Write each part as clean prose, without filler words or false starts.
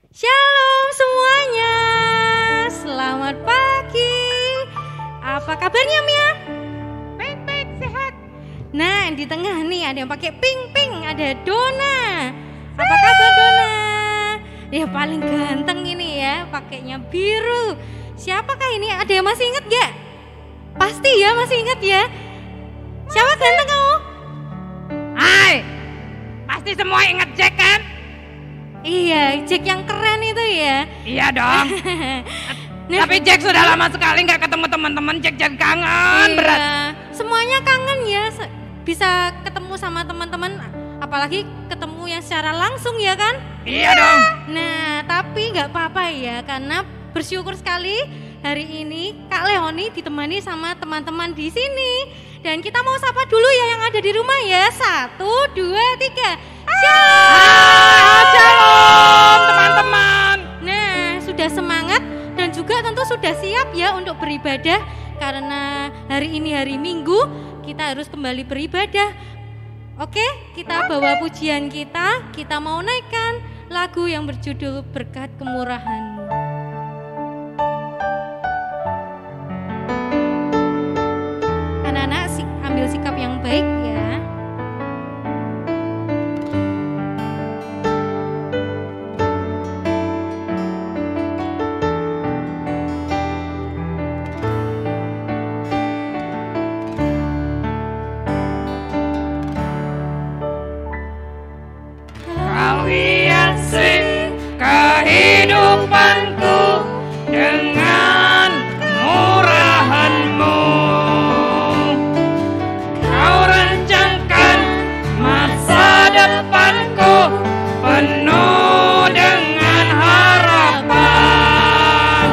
Shalom semuanya, selamat pagi. Apa kabarnya Mia? Baik-baik, sehat. Nah di tengah nih ada yang pakai pink, ada Dona. Apa kabar Dona? Ya paling ganteng ini ya, pakainya biru. Siapakah ini? Ada yang masih ingat gak? Pasti ya masih ingat ya. Siapa ganteng kamu? Hai, pasti semua ingat Jack kan? Iya, Jack yang keren itu ya. Iya dong. Nah, Tapi Jack sudah lama sekali nggak ketemu teman-teman. Jack jadi kangen iya, berat. semuanya kangen ya, bisa ketemu sama teman-teman, apalagi ketemu yang secara langsung ya kan? Iya dong. Nah, tapi nggak apa-apa ya, karena bersyukur sekali hari ini Kak Leoni ditemani sama teman-teman di sini. Dan kita mau sapa dulu ya yang ada di rumah ya. 1, 2, 3. Shalom teman-teman. Nah, sudah semangat dan juga tentu sudah siap ya untuk beribadah. Karena hari ini hari Minggu, kita harus kembali beribadah. Oke, kita bawa pujian kita mau naikkan lagu yang berjudul Berkat Kemurahan-Mu. Anak-anak ambil sikap yang baik ya. Kau hiasi kehidupanku dengan kemurahan-Mu. Kau rancangkan masa depanku penuh dengan harapan.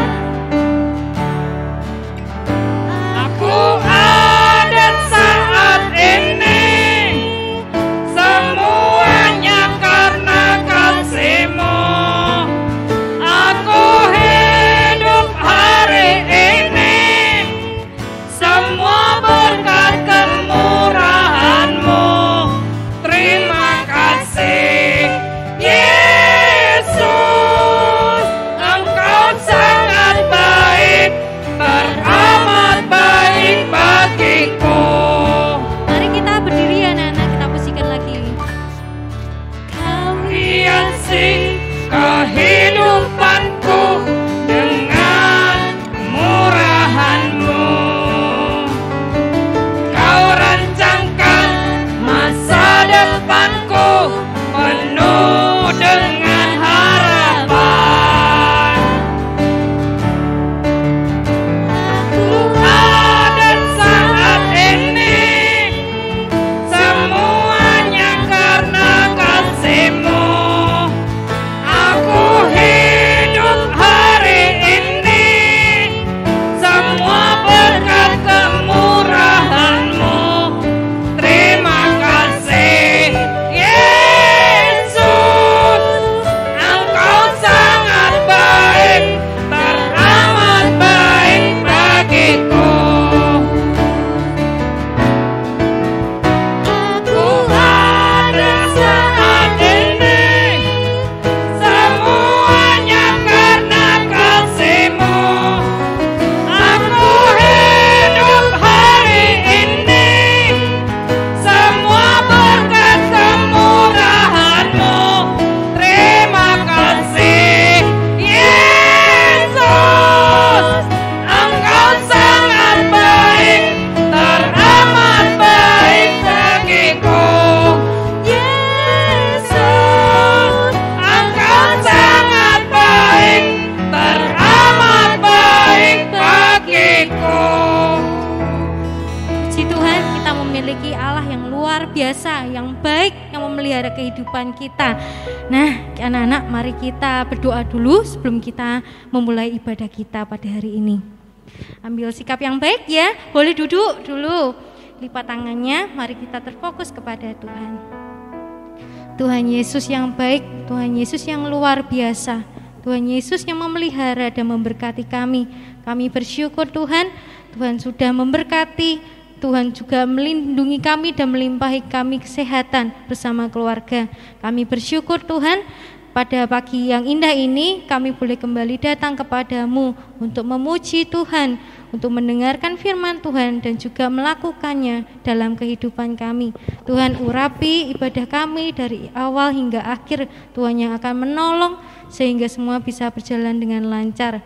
Aku ada saat ini, semuanya karena kasih-Mu. Aku hidup hari ini, semua berkat kemurahan-Mu. Terima kasih Yesus, Engkau sangat baik, teramat baik bagiku. Mari kita berdiri ya anak-anak, kita pujikan lagi. Kau Hiasi kehidupanku dengan kemurahan-Mu. Kau rancangkan masa depanku penuh dengan harapan. Aku ada saat ini, semuanya karena kasih-Mu. Aku hidup hari ini, semua berkat kemurahan-Mu. Terima kasih Yesus, Engkau sangat baik, teramat baik bagiku. Aku ada saat ini, semuanya karena kasih-Mu. Aku hidup hari ini, semua berkat kemurahan-Mu. Terima kasih Yesus, Engkau sangat baik, teramat baik bagiku. Yesus, Engkau sangat baik, teramat baik bagiku. Puji Tuhan, kita memiliki Allah yang luar biasa, yang baik, yang memelihara kehidupan kita. Nah, anak-anak, mari kita berdoa dulu sebelum kita memulai ibadah kita pada hari ini. Ambil sikap yang baik ya, boleh duduk dulu. Lipat tangannya, mari kita terfokus kepada Tuhan. Tuhan Yesus yang baik, Tuhan Yesus yang luar biasa, Tuhan Yesus yang memelihara dan memberkati kami. Kami bersyukur Tuhan, Tuhan sudah memberkati, Tuhan juga melindungi kami dan melimpahi kami kesehatan bersama keluarga. Kami bersyukur Tuhan, pada pagi yang indah ini kami boleh kembali datang kepadamu untuk memuji Tuhan, untuk mendengarkan firman Tuhan dan juga melakukannya dalam kehidupan kami. Tuhan, urapi ibadah kami dari awal hingga akhir. Tuhan yang akan menolong sehingga semua bisa berjalan dengan lancar.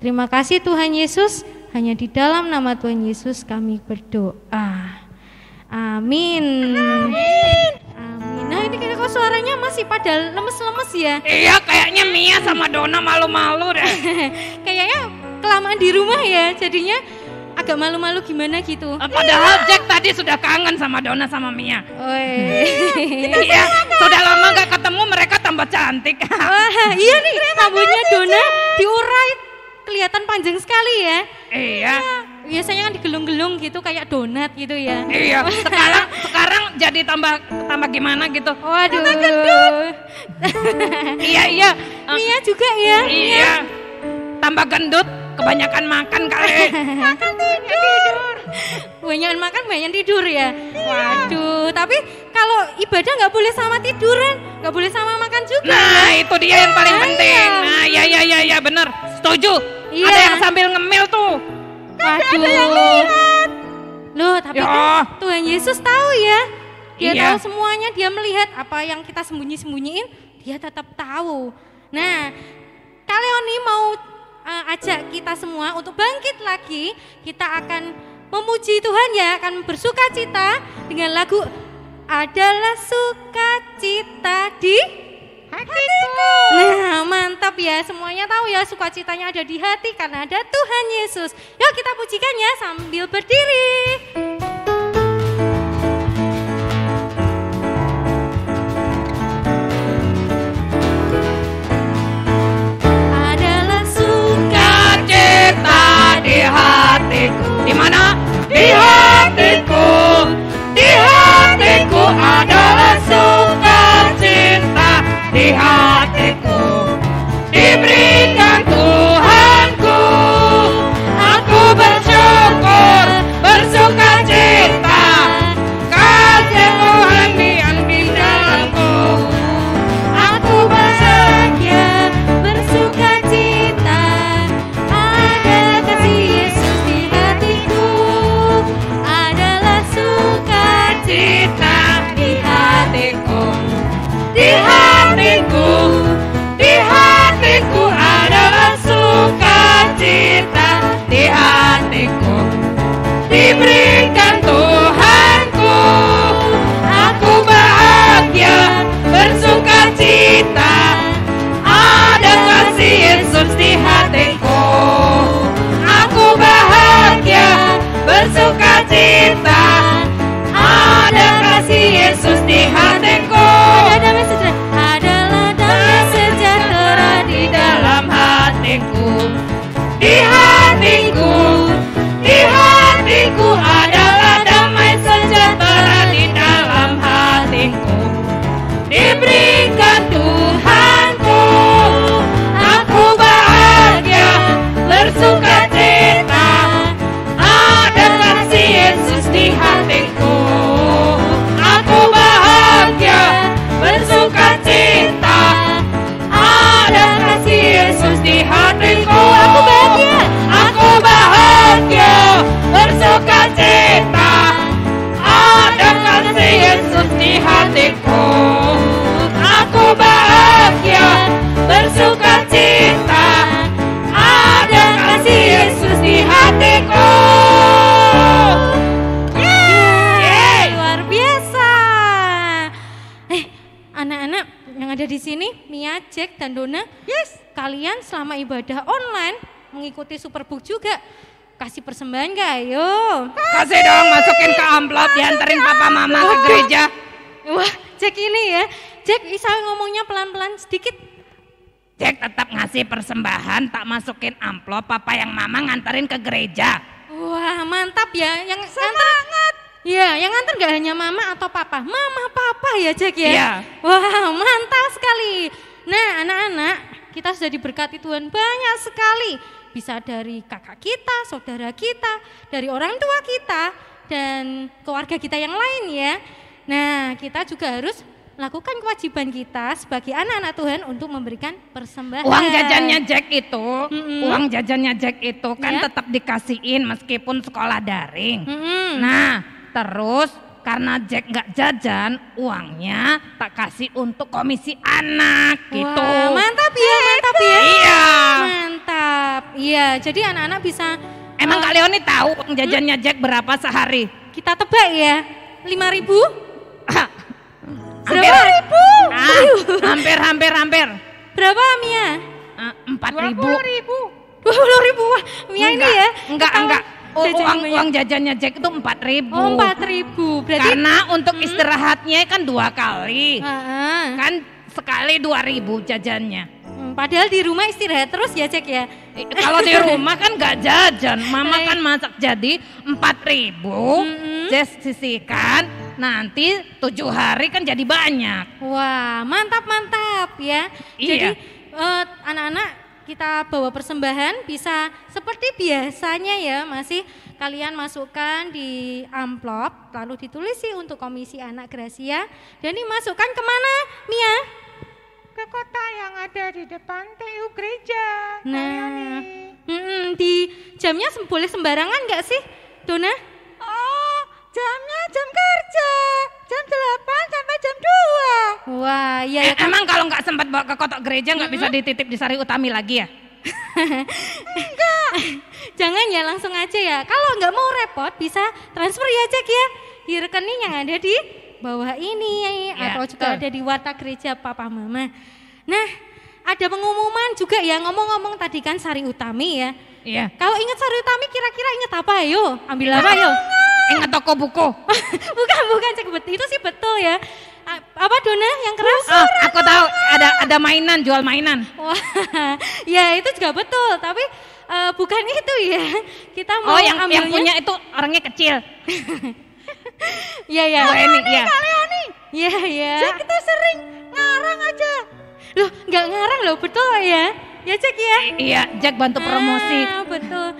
Terima kasih Tuhan Yesus, hanya di dalam nama Tuhan Yesus kami berdoa. Amin. Amin. Nah, ini kok suaranya masih pada lemes-lemes ya? Iya, kayaknya Mia sama Dona malu-malu deh. Kayaknya kelamaan di rumah ya, jadinya agak malu-malu gimana gitu. Padahal Jack tadi sudah kangen sama Dona sama Mia. Iya, sudah lama gak ketemu, mereka tambah cantik. Wah, iya nih, rambutnya Dona diurai, kelihatan panjang sekali ya. Iya. Biasanya kan digelung-gelung gitu kayak donat gitu ya. Iya, sekarang jadi tambah gimana gitu. Waduh. Iya. Mia juga ya. Iya. Tambah gendut, kebanyakan makan kali. Makan tidur. Banyakan makan, banyak tidur ya. Waduh, tapi kalau ibadah nggak boleh sama tiduran, nggak boleh sama makan juga. Nah, itu dia yang paling penting. Nah, ya bener, setuju. Iya. Ada yang sambil ngemil tuh. Waduh. Ada yang lihat. Loh, tapi kan Tuhan Yesus tahu ya. Dia tahu semuanya, dia melihat apa yang kita sembunyi-sembunyiin, dia tetap tahu. Nah, Kaleoni mau ajak kita semua untuk bangkit lagi. Kita akan memuji Tuhan ya, akan bersuka cita dengan lagu Adalah Sukacita di Hatiku. Nah, mantap ya, semuanya tahu ya sukacitanya ada di hati karena ada Tuhan Yesus. Yuk kita pujikan ya sambil berdiri. Adalah sukacita di hatiku. Di mana? Di hatiku. Di hatiku adalah sukacita. Di hatiku diberikan Tuhanku. Aku bersyukur, bersuka cita. Kasih Tuhan diam di dalamku. Aku bahagia, bersuka cita. Ada kasih Yesus di hatiku. Adalah sukacita di hatiku. Di hatiku, di hatiku adalah sukacita. Di hatiku diberikan Tuhanku. Aku bahagia, bersuka cita. Ada kasih Yesus di hatiku. Aku bahagia, bersuka cita. Ada kasih Yesus di hatiku. Adalah damai sejahtera di dalam hatiku. Di hatiku, di hatiku adalah damai sejahtera di dalam hatiku. Diberikan Tuhanku. Aku bahagia, bersuka cita. Ada kasih Yesus di hatiku. Aku bahagia, bersuka cita. Ada kasih Yesus di hatiku. Aku bahagia, bersuka cita. Ada kasih Yesus di hatiku. Aku bahagia, bersuka cita. Ada kasih Yesus di hatiku. luar biasa. Anak-anak yang ada di sini, Mia, Jack, dan Dona, kalian selama ibadah online mengikuti Superbook juga. Kasih persembahan gak? Ayo. Kasih dong, masukin ke amplop, dianterin papa mama ke gereja. Wah, Jack ini ya. Jack bisa ngomongnya pelan-pelan sedikit. Jack tetap ngasih persembahan, tak masukin amplop, papa yang mama nganterin ke gereja. Wah, mantap ya. Yang semangat. Ya, yang nganter gak hanya mama atau papa. Mama, papa ya Jack ya. Iya. Wah, mantap sekali. Nah, anak-anak, kita sudah diberkati Tuhan banyak sekali. Bisa dari kakak kita, saudara kita, dari orang tua kita, dan keluarga kita yang lain ya. Nah, kita juga harus lakukan kewajiban kita sebagai anak-anak Tuhan untuk memberikan persembahan. Uang jajannya Jack itu kan tetap dikasihin meskipun sekolah daring. Nah, terus karena Jack nggak jajan, uangnya tak kasih untuk komisi anak gitu. Wah, mantap ya. Iya. Mantap. Iya, jadi anak-anak bisa. Emang Kak Leoni tahu uang jajannya Jack berapa sehari? Kita tebak ya, 5.000? Berapa ribu? Hampir. Berapa Mia? 4.000. 20.000. Wah, Mia ini ya. Enggak. Uang jajannya Jack itu 4.000. Oh, 4.000. Berarti karena untuk istirahatnya kan 2 kali. Kan sekali 2.000 jajannya. Padahal di rumah istirahat terus ya Jack ya. Kalau di rumah kan gak jajan. Mama kan masak jadi 4.000. Just sisihkan. Nanti 7 hari kan jadi banyak. Wah, mantap ya. Iya. Jadi anak-anak kita bawa persembahan bisa seperti biasanya ya, masih kalian masukkan di amplop lalu ditulisi untuk Komisi Anak Gracia dan dimasukkan kemana Mia? Ke kota yang ada di depan TU gereja. Nah, di jamnya boleh sembarangan nggak sih Dona? Oh, jamnya jam kerja, jam 8 sampai jam 2. Wah, iya ya. Emang kalau nggak sempat bawa ke kotak gereja nggak bisa dititip di Sari Utami lagi ya? Enggak. Jangan ya, langsung aja ya. Kalau nggak mau repot bisa transfer ya Cek ya di rekening yang ada di bawah ini ya, atau juga ada di warta gereja Papa Mama. Nah, ada pengumuman juga ya, ngomong-ngomong tadi kan Sari Utami ya. Iya. Kalau ingat Sari Utami kira-kira ingat apa ayo? Ambil apa ayo? Ingat toko buku. bukan Cek, itu sih betul ya. Apa Dona yang keras? Oh, aku tahu ada mainan, jual mainan. Wah, ya itu juga betul, tapi bukan itu ya. Kita mau yang ambilnya. punya itu orangnya kecil. Iya. Leoni. Iya. Jack itu sering ngarang aja. Loh, nggak ngarang loh, betul ya? Ya Cek ya. Iya, Jack bantu promosi. Betul.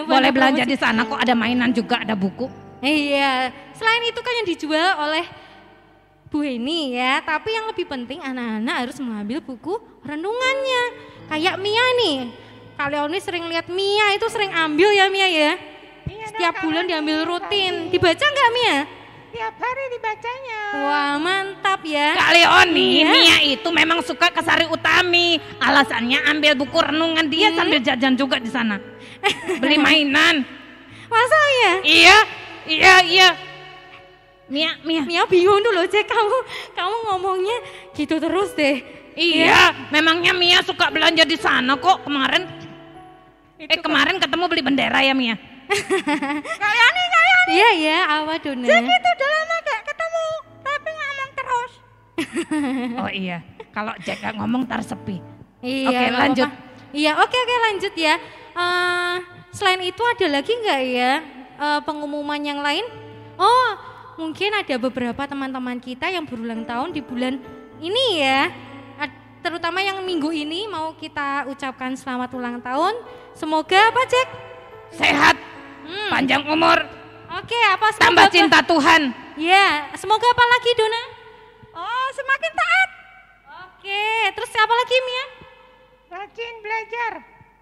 Boleh belanja di sana kok, ada mainan juga, ada buku. Iya. Selain itu kan yang dijual oleh Bu Heni ya, tapi yang lebih penting anak-anak harus mengambil buku renungannya. Kayak Mia nih. Kak Leoni sering lihat Mia itu sering ambil ya Mia ya. Iya, Setiap bulan diambil rutin. Dibaca nggak Mia? Tiap hari dibacanya. Wah, mantap ya. Kak Leoni, Mia itu memang suka ke Sari Utami. Alasannya ambil buku renungan dia sambil jajan juga di sana. Beli mainan. Masa ya? Iya. Mia. Mia bingung dulu Cek, kamu ngomongnya gitu terus deh. Iya, memangnya Mia suka belanja di sana kok kemarin. Kemarin ketemu beli bendera ya Mia. Kak Leoni. Iya, apa Dona? Jack itu udah lama gak ketemu, tapi ngomong terus. Oh iya, kalau Jack gak ngomong ntar sepi. Iya, oke, lanjut. Iya, oke lanjut ya. Selain itu ada lagi nggak ya pengumuman yang lain? Oh, mungkin ada beberapa teman-teman kita yang berulang tahun di bulan ini ya. Terutama yang minggu ini mau kita ucapkan selamat ulang tahun. Semoga apa Jack? Sehat, panjang umur. Oke, apa semoga tambah cinta Tuhan. Ya, semoga apa lagi Dona? Oh, semakin taat. Oke, terus apa lagi Mia? Rajin belajar.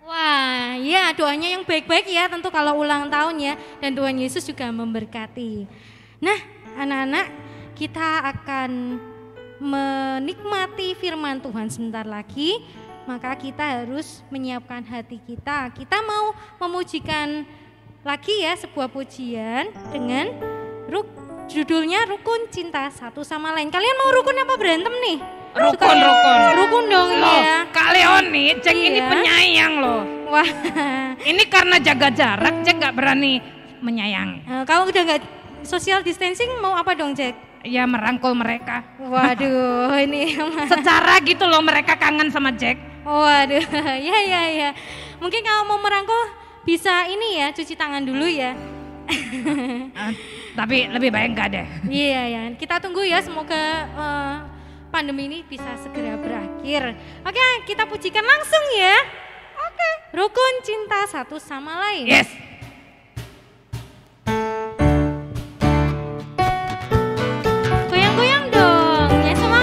Wah, ya doanya yang baik-baik ya tentu kalau ulang tahun ya. Dan Tuhan Yesus juga memberkati. Nah, anak-anak, kita akan menikmati firman Tuhan sebentar lagi. Maka kita harus menyiapkan hati kita. Kita mau memujikan lagi ya sebuah pujian dengan judulnya Rukun Cinta Satu Sama Lain. Kalian mau rukun apa berantem nih? Rukun dong loh, ya. Kak Leoni, Jack ini penyayang loh. Wah, ini karena jaga jarak, Jack gak berani menyayangi. Kalau udah gak social distancing mau apa dong Jack? Ya merangkul mereka. Waduh, ini secara gitu loh mereka kangen sama Jack. Waduh, ya. Mungkin kalau mau merangkul bisa ini ya, cuci tangan dulu ya. Tapi lebih baik enggak deh. Iya ya, kita tunggu ya semoga pandemi ini bisa segera berakhir. Oke, kita pujikan langsung ya. Oke. Rukun Cinta Satu Sama Lain. Yes. Goyang-goyang dong, ya sama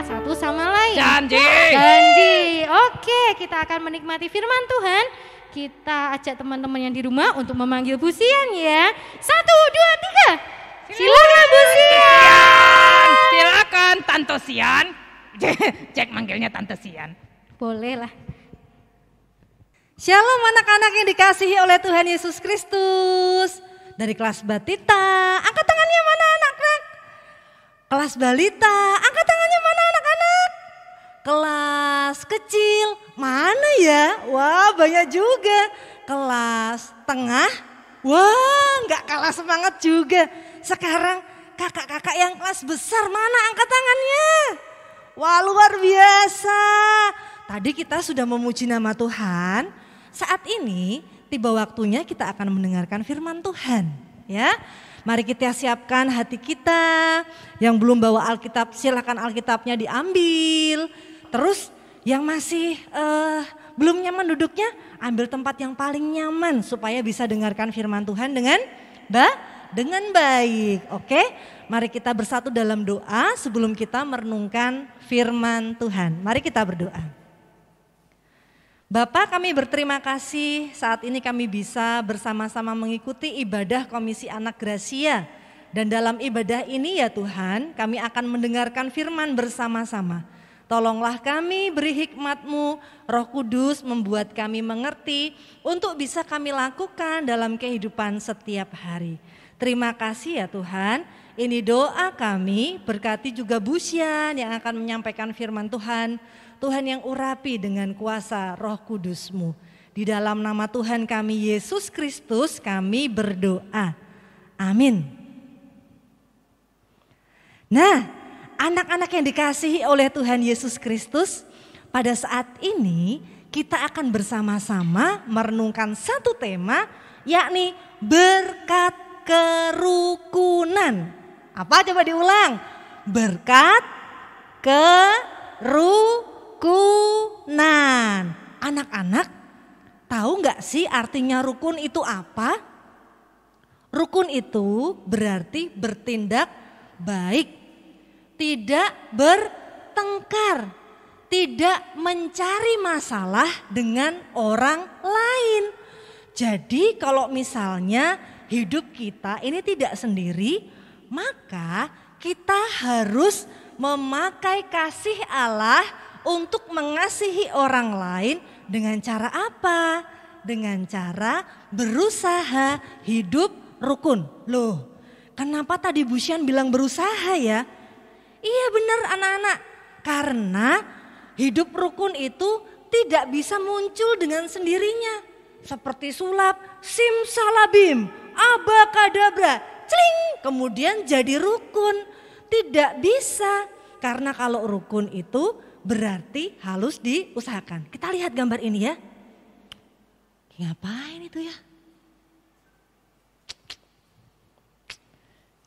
kita satu sama lain. Janji. Janji. Oke, kita akan menikmati firman Tuhan. Kita ajak teman-teman yang di rumah untuk memanggil Bu Sian ya. 1, 2, 3. Silakan Bu Sian. Silakan Tante Sian. Jack manggilnya Tante Sian. Boleh lah. Shalom anak-anak yang dikasihi oleh Tuhan Yesus Kristus. Dari kelas Batita, angkat tangannya mana anak-anak? Kelas Balita, angkat tangannya mana anak-anak? Kelas kecil, mana ya? Wah banyak juga. Kelas tengah, wah nggak kalah semangat juga. Sekarang kakak-kakak yang kelas besar mana angkat tangannya? Wah luar biasa. Tadi kita sudah memuji nama Tuhan. Saat ini tiba waktunya kita akan mendengarkan firman Tuhan. Ya, mari kita siapkan hati kita. Yang belum bawa Alkitab silakan Alkitabnya diambil. Terus yang masih belum nyaman duduknya, ambil tempat yang paling nyaman supaya bisa dengarkan firman Tuhan dengan baik. Oke, mari kita bersatu dalam doa sebelum kita merenungkan firman Tuhan. Mari kita berdoa. Bapak, kami berterima kasih saat ini kami bisa bersama-sama mengikuti ibadah Komisi Anak Gracia. Dan dalam ibadah ini ya Tuhan, kami akan mendengarkan firman bersama-sama. Tolonglah kami beri hikmat-Mu, Roh Kudus membuat kami mengerti untuk bisa kami lakukan dalam kehidupan setiap hari. Terima kasih ya Tuhan, ini doa kami, berkati juga Bu Sian yang akan menyampaikan firman Tuhan. Tuhan yang urapi dengan kuasa Roh Kudus-Mu. Di dalam nama Tuhan kami Yesus Kristus kami berdoa. Amin. Nah, anak-anak yang dikasihi oleh Tuhan Yesus Kristus, pada saat ini kita akan bersama-sama merenungkan satu tema, yakni berkat kerukunan. Apa coba diulang? Berkat kerukunan. Anak-anak tahu nggak sih artinya rukun itu apa? Rukun itu berarti bertindak baik. Tidak bertengkar, tidak mencari masalah dengan orang lain. Jadi kalau misalnya hidup kita ini tidak sendiri, maka kita harus memakai kasih Allah untuk mengasihi orang lain dengan cara apa? Dengan cara berusaha hidup rukun. Loh, kenapa tadi Bu Sian bilang berusaha ya? Iya benar anak-anak, karena hidup rukun itu tidak bisa muncul dengan sendirinya. Seperti sulap, simsalabim, abakadabra, celing, kemudian jadi rukun. Tidak bisa, karena kalau rukun itu berarti harus diusahakan. Kita lihat gambar ini ya. Ngapain itu ya?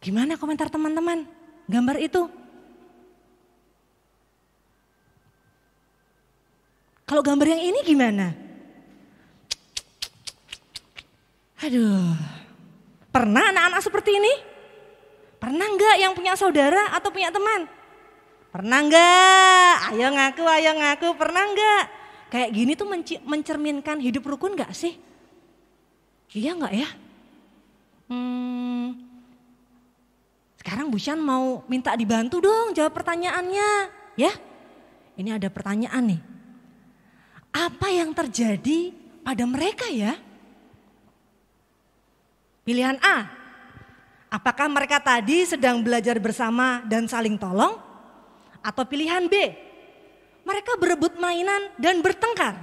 Gimana komentar teman-teman gambar itu? Kalau gambar yang ini gimana? Aduh, pernah anak-anak seperti ini? Pernah enggak yang punya saudara atau punya teman? Pernah enggak? Ayo ngaku, pernah enggak? Kayak gini tuh mencerminkan hidup rukun enggak sih? Iya enggak ya? Sekarang Bu Sian mau minta dibantu dong jawab pertanyaannya. Ya, ini ada pertanyaan nih. Apa yang terjadi pada mereka ya? Pilihan A, apakah mereka tadi sedang belajar bersama dan saling tolong? Atau pilihan B, mereka berebut mainan dan bertengkar?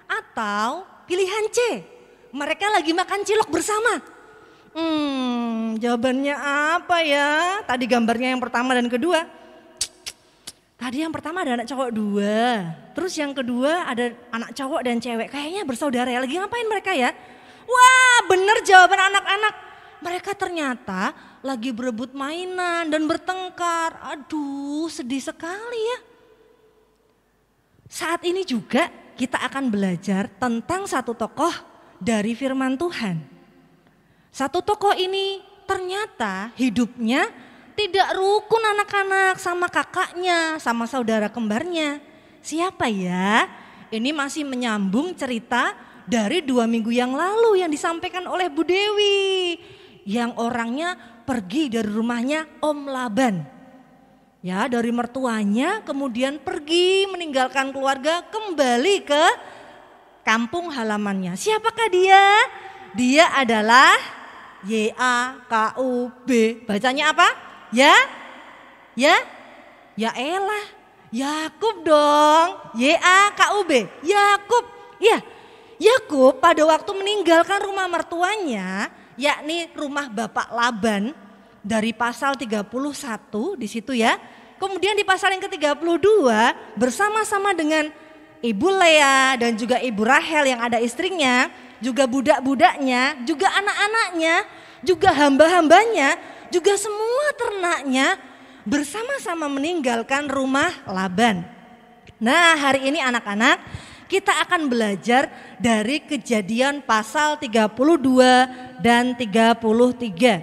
Atau pilihan C, mereka lagi makan cilok bersama? Jawabannya apa ya? Tadi gambarnya yang pertama dan kedua. Tadi yang pertama ada anak cowok 2, terus yang kedua ada anak cowok dan cewek. Kayaknya bersaudara ya, lagi ngapain mereka ya? Wah bener jawaban anak-anak. Mereka ternyata lagi berebut mainan dan bertengkar. Aduh sedih sekali ya. Saat ini juga kita akan belajar tentang satu tokoh dari firman Tuhan. Satu tokoh ini ternyata hidupnya tidak rukun anak-anak sama kakaknya, sama saudara kembarnya. Siapa ya? Ini masih menyambung cerita dari 2 minggu yang lalu yang disampaikan oleh Bu Dewi. Yang orangnya pergi dari rumahnya Om Laban. Ya, dari mertuanya kemudian pergi meninggalkan keluarga kembali ke kampung halamannya. Siapakah dia? Dia adalah Yakub. Bacanya apa? Ya elah. Yakub dong. Yakub. Yakub. Ya. Yakub pada waktu meninggalkan rumah mertuanya, yakni rumah Bapak Laban dari pasal 31 di situ ya. Kemudian di pasal yang ke-32 bersama-sama dengan Ibu Lea dan juga Ibu Rahel yang ada istrinya, juga budak-budaknya, juga anak-anaknya, juga hamba-hambanya, juga semua ternaknya bersama-sama meninggalkan rumah Laban. Nah, hari ini anak-anak kita akan belajar dari Kejadian pasal 32 dan 33.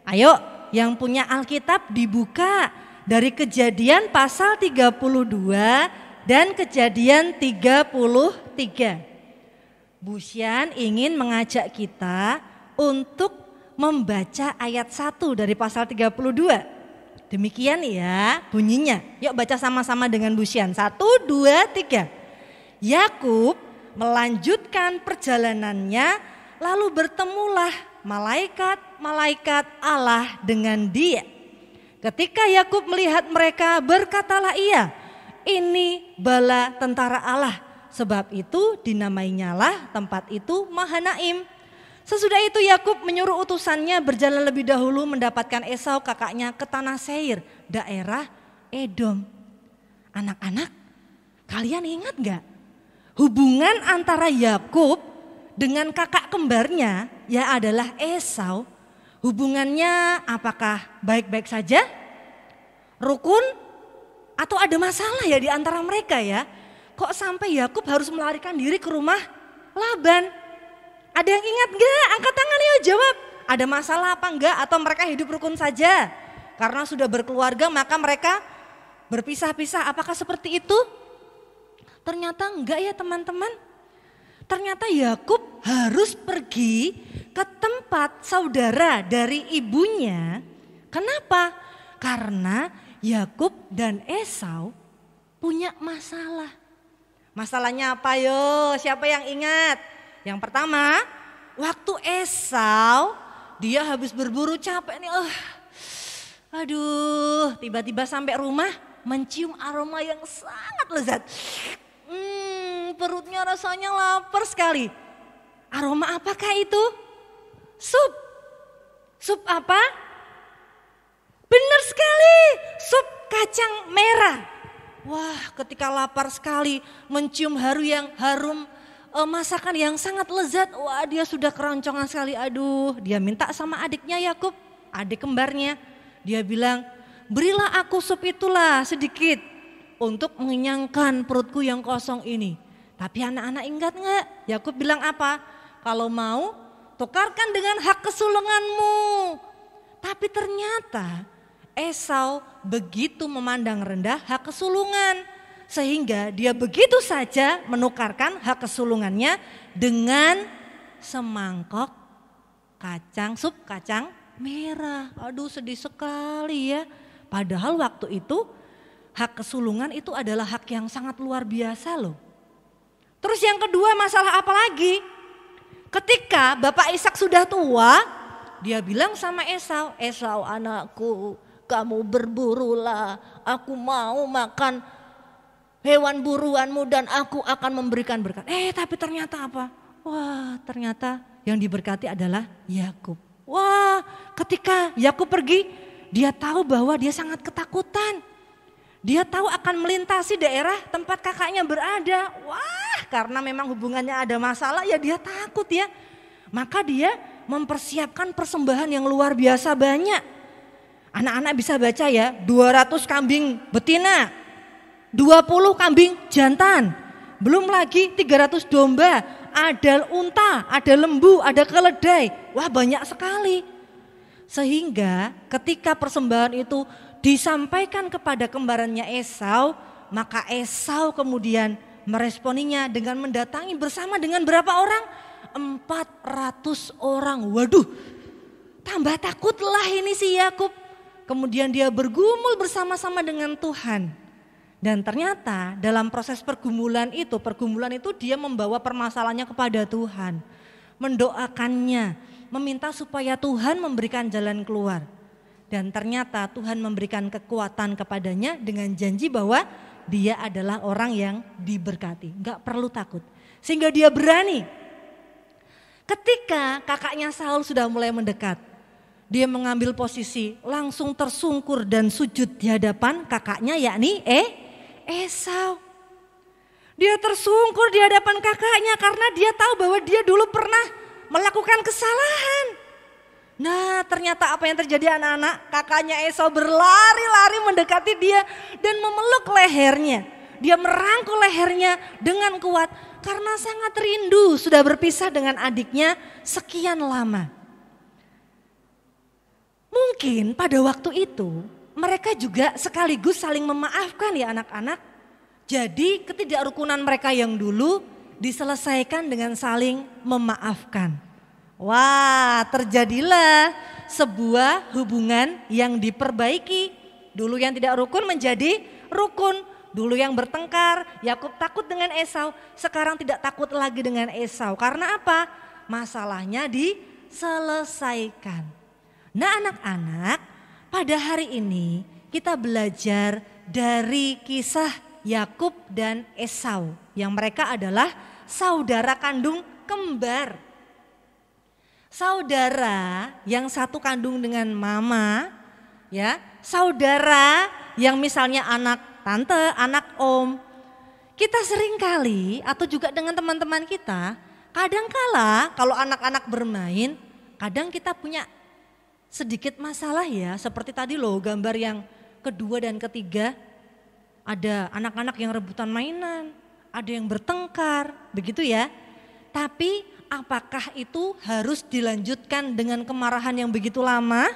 Ayo, yang punya Alkitab dibuka dari Kejadian pasal 32 dan Kejadian 33. Bu Sian ingin mengajak kita untuk membaca ayat 1 dari pasal 32. Demikian ya bunyinya. Yuk baca sama-sama dengan Bu Sian. 1, 2, 3. Yakub melanjutkan perjalanannya, lalu bertemulah malaikat-malaikat Allah dengan dia. Ketika Yakub melihat mereka, berkatalah ia, ini bala tentara Allah. Sebab itu dinamainyalah tempat itu Mahanaim. Sesudah itu Yakub menyuruh utusannya berjalan lebih dahulu mendapatkan Esau kakaknya ke tanah Seir, daerah Edom. Anak-anak, kalian ingat gak? Hubungan antara Yakub dengan kakak kembarnya ya adalah Esau. Hubungannya apakah baik-baik saja? Rukun? Atau ada masalah ya di antara mereka ya? Kok sampai Yakub harus melarikan diri ke rumah Laban? Ada yang ingat gak? Angkat tangan yuk jawab. Ada masalah apa enggak? Atau mereka hidup rukun saja? Karena sudah berkeluarga maka mereka berpisah-pisah. Apakah seperti itu? Ternyata enggak ya teman-teman. Ternyata Yakub harus pergi ke tempat saudara dari ibunya. Kenapa? Karena Yakub dan Esau punya masalah. Masalahnya apa yo? Siapa yang ingat? Yang pertama, waktu Esau dia habis berburu capek nih. Aduh, tiba-tiba sampai rumah mencium aroma yang sangat lezat. Perutnya rasanya lapar sekali. Aroma apakah itu? Sup. Sup apa? Benar sekali, sup kacang merah. Wah, ketika lapar sekali mencium harum masakan yang sangat lezat. Wah, dia sudah keroncongan sekali. Aduh, dia minta sama adiknya Yakub, adik kembarnya. Dia bilang, berilah aku sup itulah sedikit untuk mengenyangkan perutku yang kosong ini. Tapi anak-anak ingat enggak? Yakub bilang apa? Kalau mau tukarkan dengan hak kesulunganmu. Tapi ternyata Esau begitu memandang rendah hak kesulungan. Sehingga dia begitu saja menukarkan hak kesulungannya dengan semangkok sup kacang merah. Aduh, sedih sekali ya. Padahal waktu itu hak kesulungan itu adalah hak yang sangat luar biasa loh. Terus yang kedua, masalah apa lagi? Ketika Bapak Ishak sudah tua, dia bilang sama Esau, Esau anakku, kamu berburulah, aku mau makan hewan buruanmu dan aku akan memberikan berkat. Tapi ternyata apa? Wah, ternyata yang diberkati adalah Yakub. Wah, ketika Yakub pergi, dia tahu bahwa dia sangat ketakutan. Dia tahu akan melintasi daerah tempat kakaknya berada. Wah, karena memang hubungannya ada masalah ya dia takut ya. Maka dia mempersiapkan persembahan yang luar biasa banyak. Anak-anak bisa baca ya, 200 kambing betina, 20 kambing jantan, belum lagi 300 domba, ada unta, ada lembu, ada keledai. Wah, banyak sekali. Sehingga ketika persembahan itu disampaikan kepada kembarannya Esau, maka Esau kemudian meresponinya dengan mendatangi bersama dengan berapa orang? 400 orang. Waduh, tambah takutlah ini si Yakub. Kemudian dia bergumul bersama-sama dengan Tuhan. Dan ternyata dalam proses pergumulan itu dia membawa permasalahannya kepada Tuhan. Mendoakannya, meminta supaya Tuhan memberikan jalan keluar. Dan ternyata Tuhan memberikan kekuatan kepadanya dengan janji bahwa dia adalah orang yang diberkati. Gak perlu takut. Sehingga dia berani. Ketika kakaknya Saul sudah mulai mendekat, dia mengambil posisi langsung tersungkur dan sujud di hadapan kakaknya yakni Esau. Dia tersungkur di hadapan kakaknya karena dia tahu bahwa dia dulu pernah melakukan kesalahan. Nah, ternyata apa yang terjadi anak-anak? Kakaknya Esau berlari-lari mendekati dia dan memeluk lehernya. Dia merangkul lehernya dengan kuat karena sangat rindu sudah berpisah dengan adiknya sekian lama. Mungkin pada waktu itu mereka juga sekaligus saling memaafkan ya anak-anak. Jadi ketidakrukunan mereka yang dulu diselesaikan dengan saling memaafkan. Wah, terjadilah sebuah hubungan yang diperbaiki. Dulu yang tidak rukun menjadi rukun. Dulu yang bertengkar, Yakub takut dengan Esau, sekarang tidak takut lagi dengan Esau. Karena apa? Masalahnya diselesaikan. Nah anak-anak, pada hari ini kita belajar dari kisah Yakub dan Esau. Yang mereka adalah saudara kandung kembar. Saudara yang satu kandung dengan mama, ya, saudara yang misalnya anak tante, anak om. Kita sering kali atau juga dengan teman-teman kita, kadangkala kalau anak-anak bermain, kadang kita punya sedikit masalah ya, seperti tadi loh gambar yang kedua dan ketiga, ada anak-anak yang rebutan mainan, ada yang bertengkar, begitu ya. Tapi apakah itu harus dilanjutkan dengan kemarahan yang begitu lama?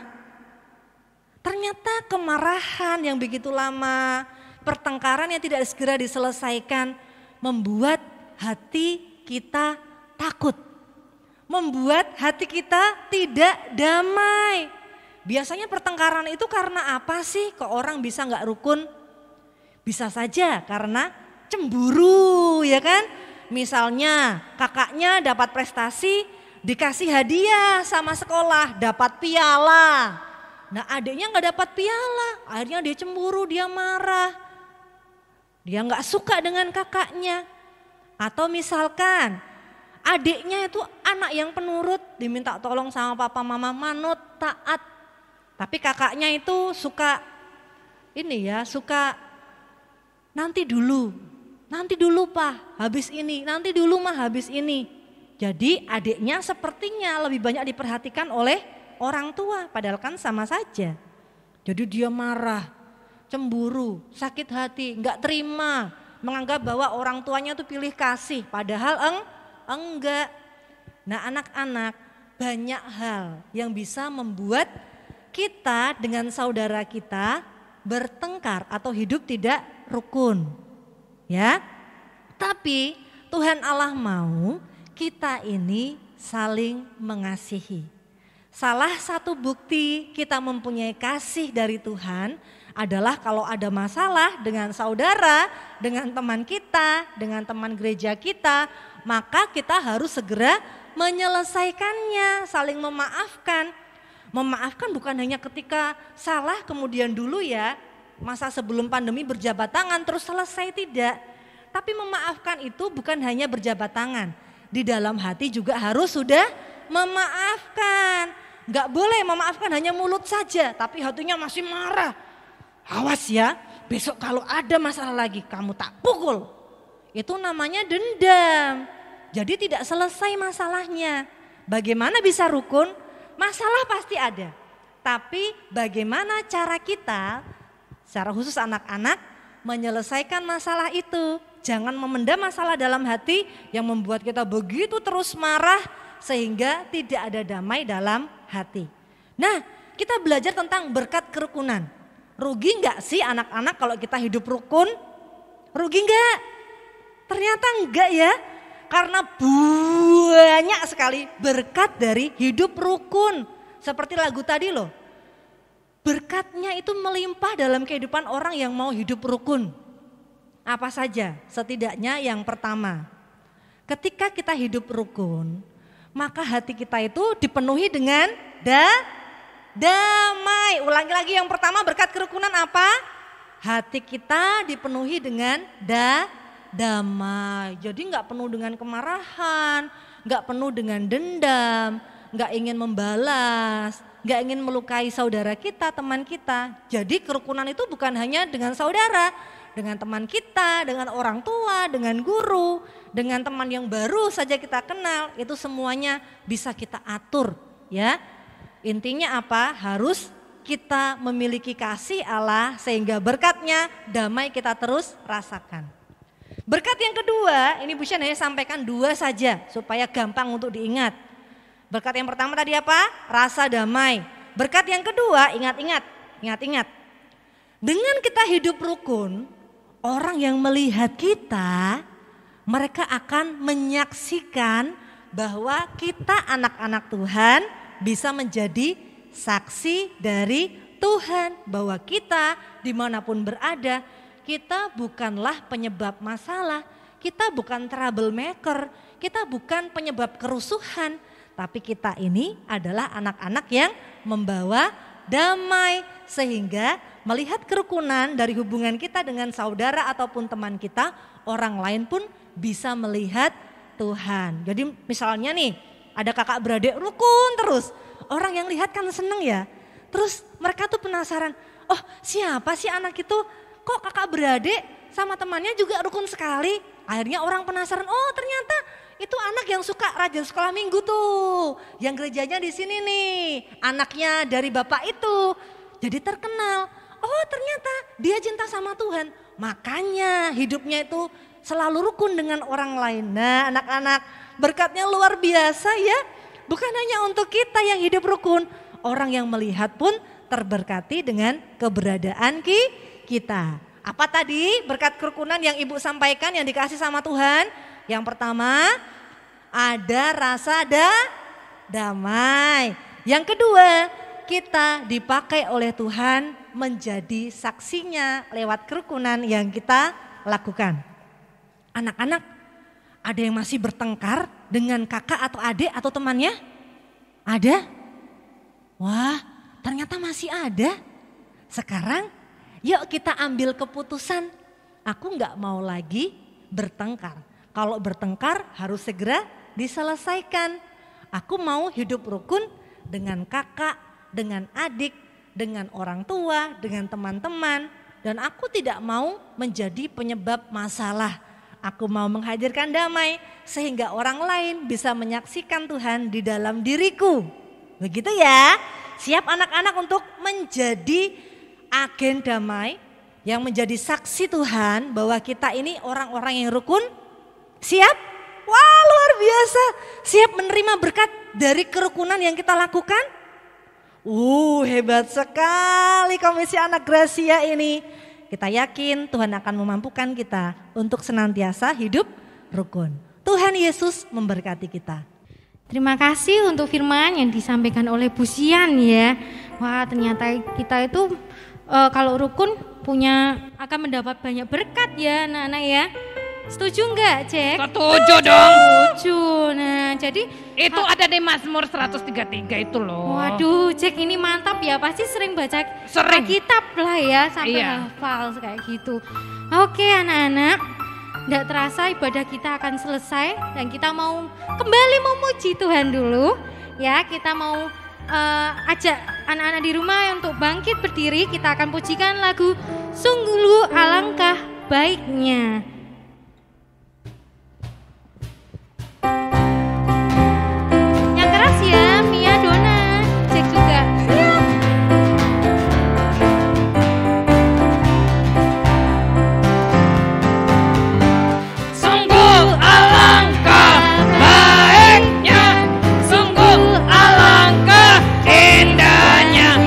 Ternyata kemarahan yang begitu lama, pertengkaran yang tidak segera diselesaikan membuat hati kita takut. Membuat hati kita tidak damai. Biasanya pertengkaran itu karena apa sih kok orang bisa gak rukun? Bisa saja karena cemburu ya kan. Misalnya kakaknya dapat prestasi dikasih hadiah sama sekolah, dapat piala. Nah adiknya gak dapat piala, akhirnya dia cemburu, dia marah. Dia gak suka dengan kakaknya. Atau misalkan adiknya itu anak yang penurut, diminta tolong sama papa mama, manut, taat. Tapi kakaknya itu suka suka nanti dulu pak, habis ini, nanti dulu mah habis ini. Jadi adiknya sepertinya lebih banyak diperhatikan oleh orang tua, padahal kan sama saja. Jadi dia marah, cemburu, sakit hati, gak terima, menganggap bahwa orang tuanya tuh pilih kasih, padahal enggak. Nah anak-anak, banyak hal yang bisa membuat kita dengan saudara kita bertengkar atau hidup tidak rukun. Ya, tapi Tuhan Allah mau kita ini saling mengasihi. Salah satu bukti kita mempunyai kasih dari Tuhan adalah kalau ada masalah dengan saudara, dengan teman kita, dengan teman gereja kita, maka kita harus segera menyelesaikannya, saling memaafkan. Memaafkan bukan hanya ketika salah kemudian dulu ya, masa sebelum pandemi berjabat tangan terus selesai, tidak. Tapi memaafkan itu bukan hanya berjabat tangan, di dalam hati juga harus sudah memaafkan. Gak boleh memaafkan hanya mulut saja tapi hatinya masih marah. Awas ya, besok kalau ada masalah lagi kamu tak pukul. Itu namanya dendam. Jadi tidak selesai masalahnya. Bagaimana bisa rukun? Masalah pasti ada. Tapi bagaimana cara kita, secara khusus anak-anak, menyelesaikan masalah itu. Jangan memendam masalah dalam hati yang membuat kita begitu terus marah sehingga tidak ada damai dalam hati. Nah, kita belajar tentang berkat kerukunan. Rugi enggak sih anak-anak kalau kita hidup rukun? Rugi enggak? Ternyata enggak ya. Karena banyak sekali berkat dari hidup rukun. Seperti lagu tadi loh. Berkatnya itu melimpah dalam kehidupan orang yang mau hidup rukun. Apa saja? Setidaknya yang pertama, ketika kita hidup rukun, maka hati kita itu dipenuhi dengan damai. Ulangi lagi, yang pertama berkat kerukunan apa? Hati kita dipenuhi dengan damai. Jadi gak penuh dengan kemarahan, gak penuh dengan dendam, gak ingin membalas, gak ingin melukai saudara kita, teman kita. Jadi kerukunan itu bukan hanya dengan saudara, dengan teman kita, dengan orang tua, dengan guru, dengan teman yang baru saja kita kenal. Itu semuanya bisa kita atur ya. Intinya apa? Harus kita memiliki kasih Allah sehingga berkatnya damai kita terus rasakan. Berkat yang kedua, ini Bu Syan hanya sampaikan 2 saja supaya gampang untuk diingat. Berkat yang pertama tadi apa? Rasa damai. Berkat yang kedua, ingat. Dengan kita hidup rukun, orang yang melihat kita, mereka akan menyaksikan bahwa kita anak-anak Tuhan bisa menjadi saksi dari Tuhan. Bahwa kita dimanapun berada, kita bukanlah penyebab masalah, kita bukan troublemaker, kita bukan penyebab kerusuhan. Tapi kita ini adalah anak-anak yang membawa damai. Sehingga melihat kerukunan dari hubungan kita dengan saudara ataupun teman kita, orang lain pun bisa melihat Tuhan. Jadi misalnya nih, ada kakak beradik rukun terus. Orang yang lihat kan seneng ya. Terus mereka tuh penasaran, oh siapa sih anak itu? Kok kakak beradik sama temannya juga rukun sekali? Akhirnya orang penasaran, oh ternyata itu anak yang suka rajin sekolah minggu tuh, yang gerejanya di sini nih, anaknya dari bapak itu. Jadi terkenal, oh ternyata dia cinta sama Tuhan, makanya hidupnya itu selalu rukun dengan orang lain. Nah anak-anak, berkatnya luar biasa ya, bukan hanya untuk kita yang hidup rukun, orang yang melihat pun terberkati dengan keberadaan kita. Apa tadi berkat kerukunan yang Ibu sampaikan yang dikasih sama Tuhan? Yang pertama, ada rasa damai. Yang kedua, kita dipakai oleh Tuhan menjadi saksinya lewat kerukunan yang kita lakukan. Anak-anak, ada yang masih bertengkar dengan kakak atau adik atau temannya? Ada? Wah, ternyata masih ada. Sekarang yuk kita ambil keputusan. Aku gak mau lagi bertengkar. Kalau bertengkar harus segera diselesaikan. Aku mau hidup rukun dengan kakak, dengan adik, dengan orang tua, dengan teman-teman. Dan aku tidak mau menjadi penyebab masalah. Aku mau menghadirkan damai sehingga orang lain bisa menyaksikan Tuhan di dalam diriku. Begitu ya. Siap anak-anak untuk menjadi agen damai yang menjadi saksi Tuhan bahwa kita ini orang-orang yang rukun. Siap? Wah luar biasa. Siap menerima berkat dari kerukunan yang kita lakukan? Hebat sekali Komisi Anak Gracia ini. Kita yakin Tuhan akan memampukan kita untuk senantiasa hidup rukun. Tuhan Yesus memberkati kita. Terima kasih untuk firman yang disampaikan oleh Bu Syan ya. Wah ternyata kita itu kalau rukun akan mendapat banyak berkat ya anak-anak ya. Setuju enggak Cek? Setuju dong. Setuju. Nah jadi itu ada di Mazmur 133 itu loh. Waduh Cek ini mantap ya, pasti sering baca kitab lah ya sampai hafal kayak gitu. Oke anak-anak, tidak terasa ibadah kita akan selesai dan kita mau kembali memuji Tuhan dulu ya. Kita mau ajak anak-anak di rumah untuk bangkit berdiri. Kita akan pujikan lagu Sungguh Alangkah Baiknya. Yang keras ya, Mia, Dona, Cek juga. Siap. Sungguh alangkah baiknya, sungguh alangkah indahnya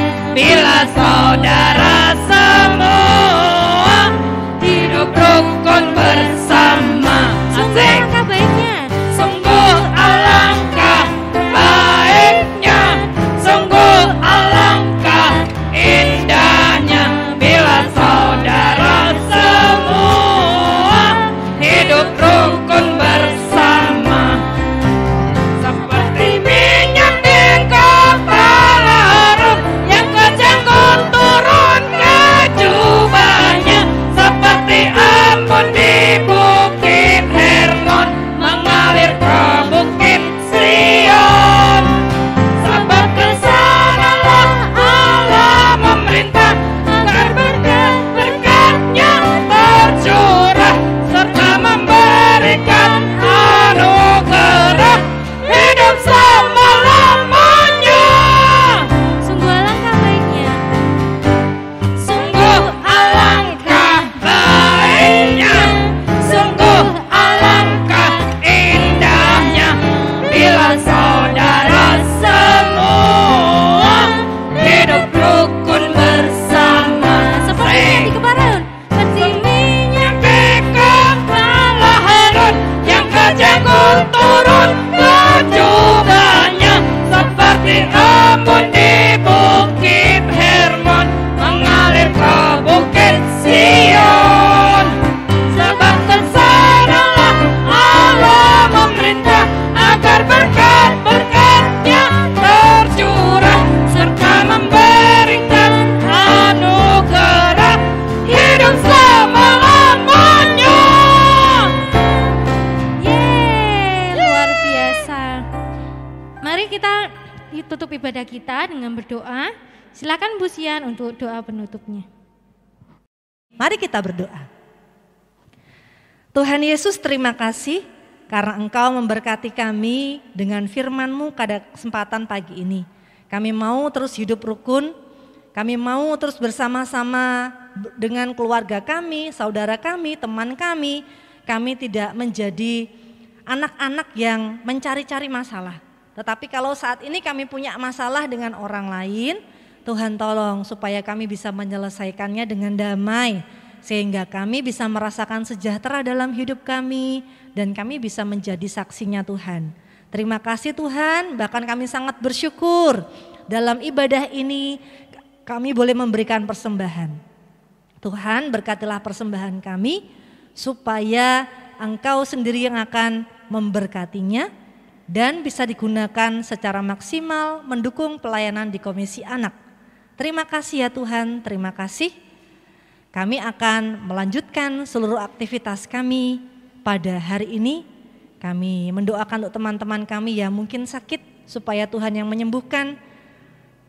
ibadah kita dengan berdoa. Silakan Bu Sian untuk doa penutupnya. Mari kita berdoa. Tuhan Yesus, terima kasih karena Engkau memberkati kami dengan firman-Mu pada kesempatan pagi ini. Kami mau terus hidup rukun, kami mau terus bersama-sama dengan keluarga kami, saudara kami, teman kami. Kami tidak menjadi anak-anak yang mencari-cari masalah. Tetapi kalau saat ini kami punya masalah dengan orang lain, Tuhan tolong supaya kami bisa menyelesaikannya dengan damai. Sehingga kami bisa merasakan sejahtera dalam hidup kami dan kami bisa menjadi saksinya Tuhan. Terima kasih Tuhan, bahkan kami sangat bersyukur dalam ibadah ini kami boleh memberikan persembahan. Tuhan, berkatilah persembahan kami supaya Engkau sendiri yang akan memberkatinya dan bisa digunakan secara maksimal mendukung pelayanan di Komisi Anak. Terima kasih ya Tuhan, terima kasih. Kami akan melanjutkan seluruh aktivitas kami pada hari ini. Kami mendoakan untuk teman-teman kami yang mungkin sakit supaya Tuhan yang menyembuhkan.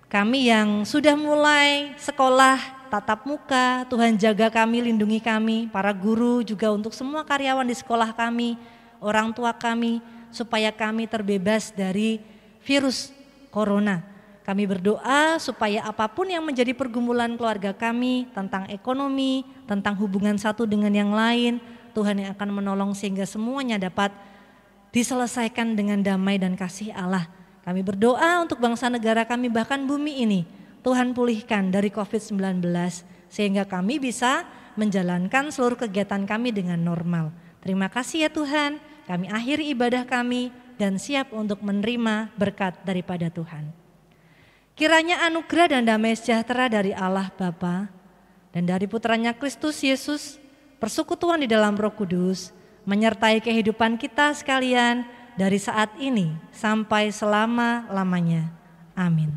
Kami yang sudah mulai sekolah tatap muka, Tuhan jaga kami, lindungi kami. Para guru juga untuk semua karyawan di sekolah kami, orang tua kami, supaya kami terbebas dari virus corona. Kami berdoa supaya apapun yang menjadi pergumulan keluarga kami tentang ekonomi, tentang hubungan satu dengan yang lain, Tuhan yang akan menolong sehingga semuanya dapat diselesaikan dengan damai dan kasih Allah. Kami berdoa untuk bangsa negara kami bahkan bumi ini, Tuhan pulihkan dari COVID-19 sehingga kami bisa menjalankan seluruh kegiatan kami dengan normal. Terima kasih ya Tuhan, kami akhiri ibadah kami dan siap untuk menerima berkat daripada Tuhan. Kiranya anugerah dan damai sejahtera dari Allah Bapa dan dari Putranya Kristus Yesus, persekutuan di dalam Roh Kudus, menyertai kehidupan kita sekalian dari saat ini sampai selama-lamanya. Amin.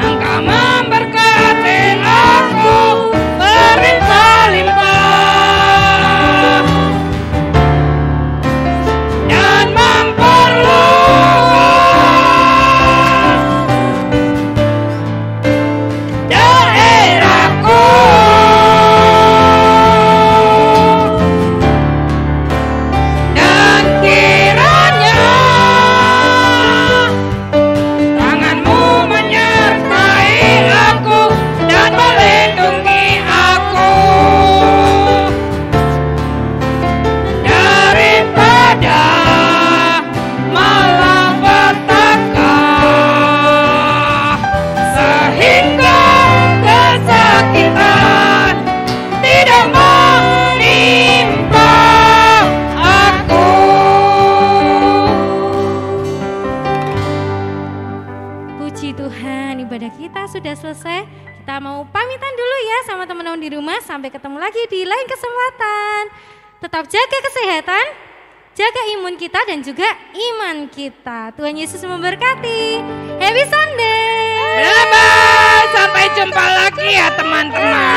Engkau memberkati aku berlimpah-limpah dan memperluas daerahku. Dan kiranya tanganmu menyertai aku dan melindungi aku daripada malapetaka, sehingga kesakitan tidak menimpa aku. Puji Tuhan, ibadah kita sudah selesai. Kita mau pamitan dulu ya sama teman-teman di rumah. Sampai ketemu lagi di lain kesempatan. Tetap jaga kesehatan, jaga imun kita dan juga iman kita. Tuhan Yesus memberkati. Happy Sunday. Bye-bye, sampai jumpa lagi ya teman-teman.